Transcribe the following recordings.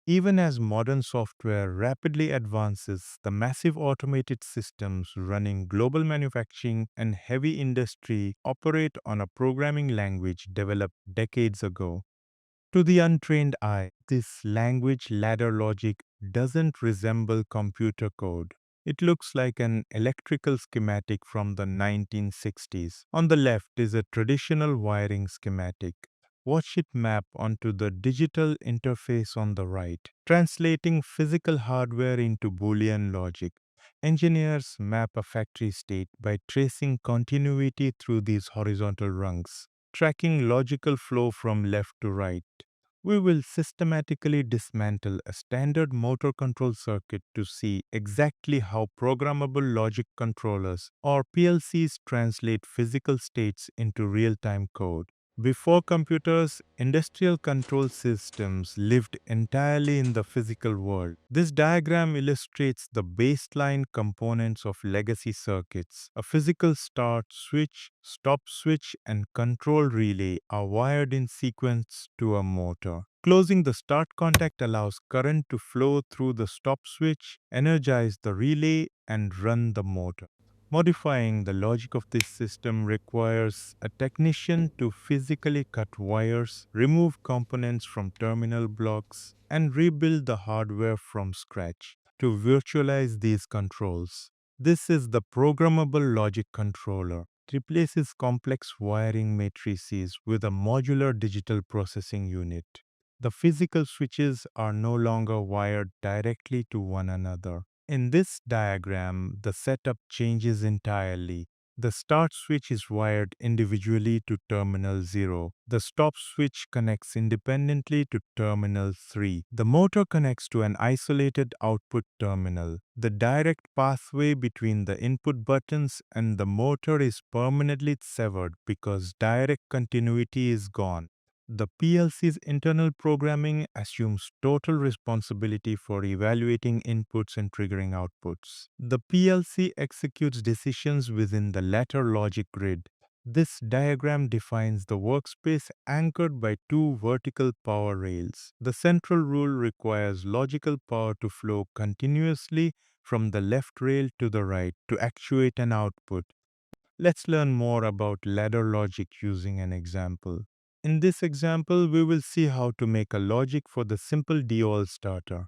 Even as modern software rapidly advances, the massive automated systems running global manufacturing and heavy industry operate on a programming language developed decades ago. To the untrained eye, this language ladder logic doesn't resemble computer code. It looks like an electrical schematic from the 1960s. On the left is a traditional wiring schematic. Watch it map onto the digital interface on the right, translating physical hardware into Boolean logic. Engineers map a factory state by tracing continuity through these horizontal rungs, tracking logical flow from left to right. We will systematically dismantle a standard motor control circuit to see exactly how programmable logic controllers or PLCs translate physical states into real-time code. Before computers, industrial control systems lived entirely in the physical world. This diagram illustrates the baseline components of legacy circuits. A physical start switch, stop switch, and control relay are wired in sequence to a motor. Closing the start contact allows current to flow through the stop switch, energize the relay, and run the motor. Modifying the logic of this system requires a technician to physically cut wires, remove components from terminal blocks, and rebuild the hardware from scratch to virtualize these controls. This is the programmable logic controller. It replaces complex wiring matrices with a modular digital processing unit. The physical switches are no longer wired directly to one another. In this diagram, the setup changes entirely. The start switch is wired individually to terminal 0. The stop switch connects independently to terminal 3. The motor connects to an isolated output terminal. The direct pathway between the input buttons and the motor is permanently severed because direct continuity is gone. The PLC's internal programming assumes total responsibility for evaluating inputs and triggering outputs. The PLC executes decisions within the ladder logic grid. This diagram defines the workspace anchored by two vertical power rails. The central rule requires logical power to flow continuously from the left rail to the right to actuate an output. Let's learn more about ladder logic using an example. In this example, we will see how to make a logic for the simple DOL starter.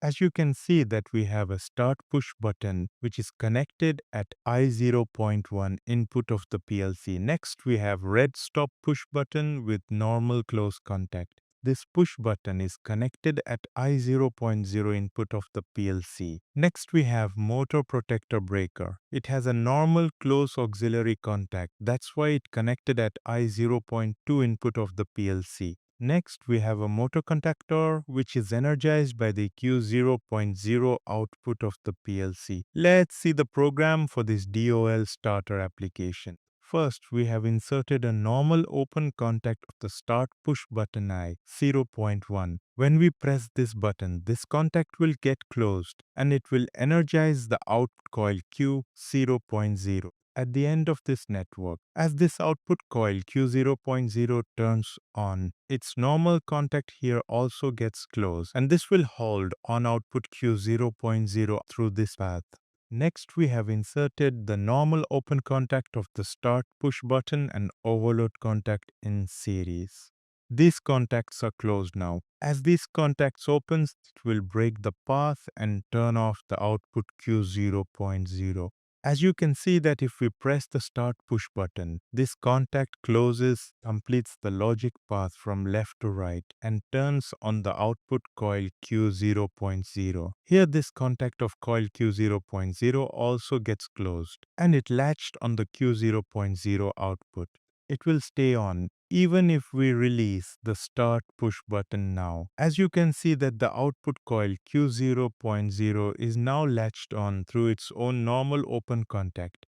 As you can see that we have a start push button which is connected at I0.1 input of the PLC. Next, we have red stop push button with normal close contact. This push button is connected at I0.0 input of the PLC. Next, we have motor protector breaker. It has a normal close auxiliary contact. That's why it connected at I0.2 input of the PLC. Next, we have a motor contactor which is energized by the Q0.0 output of the PLC. Let's see the program for this DOL starter application. First, we have inserted a normal open contact of the start push button I0.1. When we press this button, this contact will get closed and it will energize the output coil Q0.0 at the end of this network. As this output coil Q0.0 turns on, its normal contact here also gets closed, and this will hold on output Q0.0 through this path. Next, we have inserted the normal open contact of the start push button and overload contact in series. These contacts are closed now. As these contacts opens, it will break the path and turn off the output Q0.0. As you can see that if we press the start push button, this contact closes, completes the logic path from left to right and turns on the output coil Q0.0. Here this contact of coil Q0.0 also gets closed and it latched on the Q0.0 output. It will stay on even if we release the start push button now. As you can see that the output coil Q0.0 is now latched on through its own normal open contact.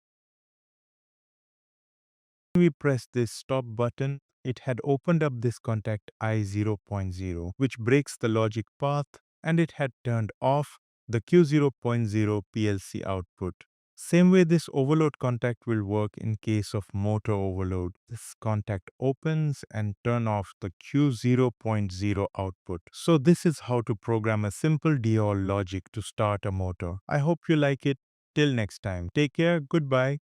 When we press this stop button, it had opened up this contact I0.0, which breaks the logic path, and it had turned off the Q0.0 PLC output. Same way this overload contact will work in case of motor overload. This contact opens and turn off the Q0.0 output. So this is how to program a simple DOL logic to start a motor. I hope you like it. Till next time. Take care. Goodbye.